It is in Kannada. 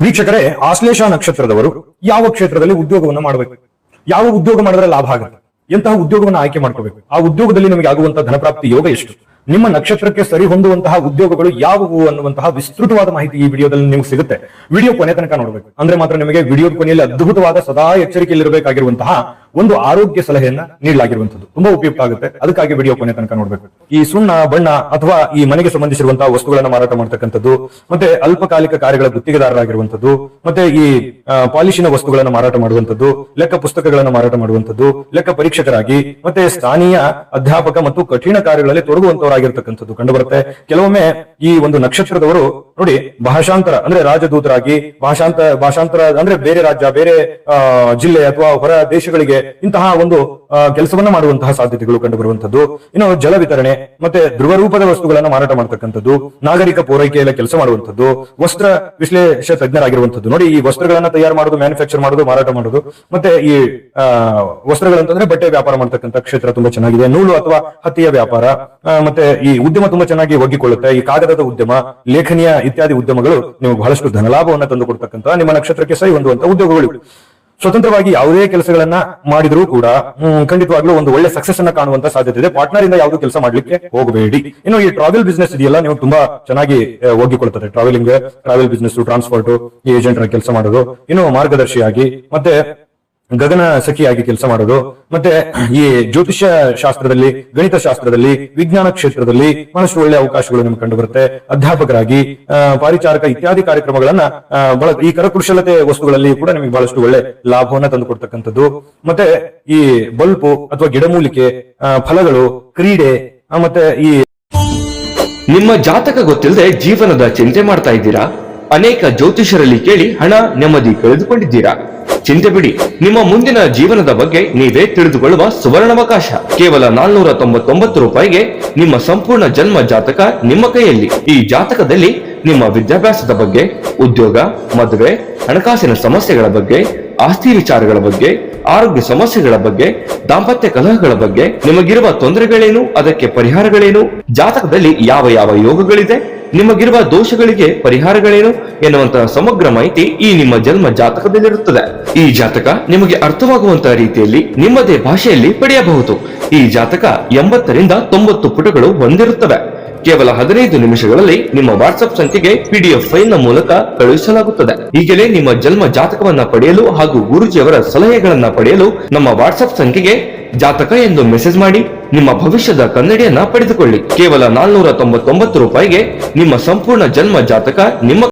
ವೀಕ್ಷಕರೇ, ಆಶ್ಲೇಷ ನಕ್ಷತ್ರದವರು ಯಾವ ಕ್ಷೇತ್ರದಲ್ಲಿ ಉದ್ಯೋಗವನ್ನು ಮಾಡಬೇಕು, ಯಾವ ಉದ್ಯೋಗ ಮಾಡಿದ್ರೆ ಲಾಭ ಆಗುತ್ತೆ, ಎಂತಹ ಉದ್ಯೋಗವನ್ನು ಆಯ್ಕೆ ಮಾಡ್ಕೋಬೇಕು, ಆ ಉದ್ಯೋಗದಲ್ಲಿ ನಿಮಗೆ ಆಗುವಂತಹ ಧನಪ್ರಾಪ್ತಿ ಯೋಗ ಎಷ್ಟು, ನಿಮ್ಮ ನಕ್ಷತ್ರಕ್ಕೆ ಸರಿ ಹೊಂದುವಂತಹ ಉದ್ಯೋಗಗಳು ಯಾವುವು ಅನ್ನುವಂತಹ ವಿಸ್ತೃತವಾದ ಮಾಹಿತಿ ಈ ವಿಡಿಯೋದಲ್ಲಿ ನಿಮಗೆ ಸಿಗುತ್ತೆ. ವಿಡಿಯೋ ಕೊನೆ ತನಕ ನೋಡಬೇಕು. ಅಂದ್ರೆ ಮಾತ್ರ ನಿಮಗೆ ವಿಡಿಯೋದ ಕೊನೆಯಲ್ಲಿ ಅದ್ಭುತವಾದ ಸದಾ ಎಚ್ಚರಿಕೆಯಲ್ಲಿರಬೇಕಾಗಿರುವಂತಹ ಒಂದು ಆರೋಗ್ಯ ಸಲಹೆಯನ್ನ ನೀಡಲಾಗಿರುವಂತದ್ದು ತುಂಬಾ ಉಪಯುಕ್ತ ಆಗುತ್ತೆ. ಅದಕ್ಕಾಗಿ ವಿಡಿಯೋ ಕೊನೆ ತನಕ ನೋಡಬೇಕು. ಈ ಸುಣ್ಣ, ಬಣ್ಣ ಅಥವಾ ಈ ಮನೆಗೆ ಸಂಬಂಧಿಸಿರುವಂತಹ ವಸ್ತುಗಳನ್ನ ಮಾರಾಟ ಮಾಡತಕ್ಕಂಥದ್ದು, ಮತ್ತೆ ಅಲ್ಪಕಾಲಿಕ ಕಾರ್ಯಗಳ ಗುತ್ತಿಗೆದಾರರಾಗಿರುವಂತದ್ದು, ಮತ್ತೆ ಈ ಪಾಲಿಶಿನ ವಸ್ತುಗಳನ್ನ ಮಾರಾಟ ಮಾಡುವಂತದ್ದು, ಲೆಕ್ಕ ಪುಸ್ತಕಗಳನ್ನ ಮಾರಾಟ ಮಾಡುವಂತದ್ದು, ಲೆಕ್ಕ ಪರೀಕ್ಷಕರಾಗಿ, ಮತ್ತೆ ಸ್ಥಾನೀಯ ಅಧ್ಯಾಪಕ ಮತ್ತು ಕಠಿಣ ಕಾರ್ಯಗಳಲ್ಲಿ ತೊಡಗುವಂತವರಾಗಿರ್ತಕ್ಕಂಥದ್ದು ಕಂಡುಬರುತ್ತೆ. ಕೆಲವೊಮ್ಮೆ ಈ ಒಂದು ನಕ್ಷತ್ರದವರು ನೋಡಿ ಭಾಷಾಂತರ ಅಂದ್ರೆ ರಾಜದೂತರಾಗಿ, ಭಾಷಾಂತರ ಅಂದ್ರೆ ಬೇರೆ ರಾಜ್ಯ, ಬೇರೆ ಜಿಲ್ಲೆ ಅಥವಾ ಹೊರ ದೇಶಗಳಿಗೆ ಇಂತಹ ಒಂದು ಕೆಲಸವನ್ನ ಮಾಡುವಂತಹ ಸಾಧ್ಯತೆಗಳು ಕಂಡುಬರುವಂತದ್ದು. ಇನ್ನು ಜಲ ವಿತರಣೆ ಮತ್ತೆ ಧ್ರುವ ರೂಪದ ವಸ್ತುಗಳನ್ನ ಮಾರಾಟ ಮಾಡತಕ್ಕಂಥದ್ದು, ನಾಗರಿಕ ಪೂರೈಕೆಯಲ್ಲಿ ಕೆಲಸ ಮಾಡುವಂತದ್ದು, ವಸ್ತ್ರ ವಿಶ್ಲೇಷ ತಜ್ಞರಾಗಿರುವಂತದ್ದು. ನೋಡಿ, ಈ ವಸ್ತ್ರಗಳನ್ನ ತಯಾರು ಮಾಡೋದು, ಮ್ಯಾನುಫ್ಯಾಕ್ಚರ್ ಮಾಡೋದು, ಮಾರಾಟ ಮಾಡೋದು, ಮತ್ತೆ ಈ ವಸ್ತ್ರಗಳಂತಂದ್ರೆ ಬಟ್ಟೆ ವ್ಯಾಪಾರ ಮಾಡತಕ್ಕಂಥ ಕ್ಷೇತ್ರ ತುಂಬಾ ಚೆನ್ನಾಗಿದೆ. ನೂಲು ಅಥವಾ ಹತ್ತಿಯ ವ್ಯಾಪಾರ, ಮತ್ತೆ ಈ ಉದ್ಯಮ ತುಂಬಾ ಚೆನ್ನಾಗಿ ಒಗ್ಗಿಕೊಳ್ಳುತ್ತೆ. ಈ ಕಾಗದದ ಉದ್ಯಮ, ಲೇಖನಿಯ ಇತ್ಯಾದಿ ಉದ್ಯಮಗಳು ನಿಮಗೆ ಬಹಳಷ್ಟು ಧನಲಾಭವನ್ನು ತಂದು ಕೊಡ್ತಕ್ಕಂಥ ನಿಮ್ಮ ನಕ್ಷತ್ರಕ್ಕೆ ಸರಿ ಹೊಂದುವಂತ ಉದ್ಯೋಗಗಳು. ಸ್ವತಂತ್ರವಾಗಿ ಯಾವುದೇ ಕೆಲಸಗಳನ್ನ ಮಾಡಿದ್ರೂ ಕೂಡ ಖಂಡಿತವಾಗ್ಲೂ ಒಂದು ಒಳ್ಳೆ ಸಕ್ಸಸ್ ಅನ್ನ ಕಾಣುವಂತ ಸಾಧ್ಯತೆ ಇದೆ. ಪಾರ್ಟ್ನರ್ ಇಂದ ಯಾವುದು ಕೆಲಸ ಮಾಡ್ಲಿಕ್ಕೆ ಹೋಗಬೇಡಿ. ಇನ್ನು ಈ ಟ್ರಾವೆಲ್ ಬಿಸ್ನೆಸ್ ಇದೆಯಲ್ಲ, ನೀವು ತುಂಬಾ ಚೆನ್ನಾಗಿ ಒಗ್ಗಿಕೊಳ್ತದೆ. ಟ್ರಾವೆಲ್ ಬಿಸ್ನೆಸ್, ಟ್ರಾನ್ಸ್ಪೋರ್ಟ್, ಈ ಏಜೆಂಟ್ ಕೆಲಸ ಮಾಡೋದು, ಇನ್ನು ಮಾರ್ಗದರ್ಶಿಯಾಗಿ, ಮತ್ತೆ ಗಗನ ಸಖಿಯಾಗಿ ಕೆಲಸ ಮಾಡೋದು, ಮತ್ತೆ ಈ ಜ್ಯೋತಿಷ್ಯ ಶಾಸ್ತ್ರದಲ್ಲಿ, ಗಣಿತ ಶಾಸ್ತ್ರದಲ್ಲಿ, ವಿಜ್ಞಾನ ಕ್ಷೇತ್ರದಲ್ಲಿ ಬಹಳಷ್ಟು ಒಳ್ಳೆ ಅವಕಾಶಗಳು ನಿಮ್ಗೆ ಕಂಡು ಬರುತ್ತೆ. ಅಧ್ಯಾಪಕರಾಗಿ, ಪಾರಿಚಾರಕ ಇತ್ಯಾದಿ ಕಾರ್ಯಕ್ರಮಗಳನ್ನ ಈ ಕರಕುಶಲತೆ ವಸ್ತುಗಳಲ್ಲಿ ಕೂಡ ನಿಮಗೆ ಬಹಳಷ್ಟು ಒಳ್ಳೆ ಲಾಭವನ್ನ ತಂದು ಕೊಡ್ತಕ್ಕಂಥದ್ದು. ಮತ್ತೆ ಈ ಬಲ್ಪು ಅಥವಾ ಗಿಡಮೂಲಿಕೆ, ಫಲಗಳು, ಕ್ರೀಡೆ, ಮತ್ತೆ ಈ ನಿಮ್ಮ ಜಾತಕ ಗೊತ್ತಿಲ್ಲದೆ ಜೀವನದ ಚಿಂತೆ ಮಾಡ್ತಾ ಇದ್ದೀರಾ? ಅನೇಕ ಜ್ಯೋತಿಷರಲ್ಲಿ ಕೇಳಿ ಹಣ, ನೆಮ್ಮದಿ ಕಳೆದುಕೊಂಡಿದ್ದೀರಾ? ಚಿಂತೆ ಬಿಡಿ, ನಿಮ್ಮ ಮುಂದಿನ ಜೀವನದ ಬಗ್ಗೆ ನೀವೇ ತಿಳಿದುಕೊಳ್ಳುವ ಸುವರ್ಣಾವಕಾಶ. ಕೇವಲ 499 ರೂಪಾಯಿಗೆ ನಿಮ್ಮ ಸಂಪೂರ್ಣ ಜನ್ಮ ಜಾತಕ ನಿಮ್ಮ ಕೈಯಲ್ಲಿ. ಈ ಜಾತಕದಲ್ಲಿ ನಿಮ್ಮ ವಿದ್ಯಾಭ್ಯಾಸದ ಬಗ್ಗೆ, ಉದ್ಯೋಗ, ಮದುವೆ, ಹಣಕಾಸಿನ ಸಮಸ್ಯೆಗಳ ಬಗ್ಗೆ, ಆಸ್ತಿ ವಿಚಾರಗಳ ಬಗ್ಗೆ, ಆರೋಗ್ಯ ಸಮಸ್ಯೆಗಳ ಬಗ್ಗೆ, ದಾಂಪತ್ಯ ಕಲಹಗಳ ಬಗ್ಗೆ, ನಿಮಗಿರುವ ತೊಂದರೆಗಳೇನು, ಅದಕ್ಕೆ ಪರಿಹಾರಗಳೇನು, ಜಾತಕದಲ್ಲಿ ಯಾವ ಯಾವ ಯೋಗಗಳಿದೆ, ನಿಮಗಿರುವ ದೋಷಗಳಿಗೆ ಪರಿಹಾರಗಳೇನು ಎನ್ನುವಂತಹ ಸಮಗ್ರ ಮಾಹಿತಿ ಈ ನಿಮ್ಮ ಜನ್ಮ ಜಾತಕದಲ್ಲಿರುತ್ತದೆ. ಈ ಜಾತಕ ನಿಮಗೆ ಅರ್ಥವಾಗುವಂತಹ ರೀತಿಯಲ್ಲಿ ನಿಮ್ಮದೇ ಭಾಷೆಯಲ್ಲಿ ಪಡೆಯಬಹುದು. ಈ ಜಾತಕ 80 ರಿಂದ 90 ಪುಟಗಳು ಹೊಂದಿರುತ್ತವೆ. ಕೇವಲ 15 ನಿಮಿಷಗಳಲ್ಲಿ ನಿಮ್ಮ ವಾಟ್ಸ್ಆಪ್ ಸಂಖ್ಯೆಗೆ PDF ಫೈಲ್ ನ ಮೂಲಕ ಕಳುಹಿಸಲಾಗುತ್ತದೆ. ಈಗಲೇ ನಿಮ್ಮ ಜನ್ಮ ಜಾತಕವನ್ನ ಪಡೆಯಲು ಹಾಗೂ ಗುರುಜಿಯವರ ಸಲಹೆಗಳನ್ನ ಪಡೆಯಲು ನಮ್ಮ ವಾಟ್ಸ್ಆಪ್ ಸಂಖ್ಯೆಗೆ ಜಾತಕ ಎಂದು ಮೆಸೇಜ್ ಮಾಡಿ ನಿಮ್ಮ ಭವಿಷ್ಯದ ಕನ್ನಡಿಯನ್ನ ಪಡೆದುಕೊಳ್ಳಿ. ಕೇವಲ 499 ರೂಪಾಯಿಗೆ ನಿಮ್ಮ ಸಂಪೂರ್ಣ ಜನ್ಮ ಜಾತಕ ನಿಮ್ಮ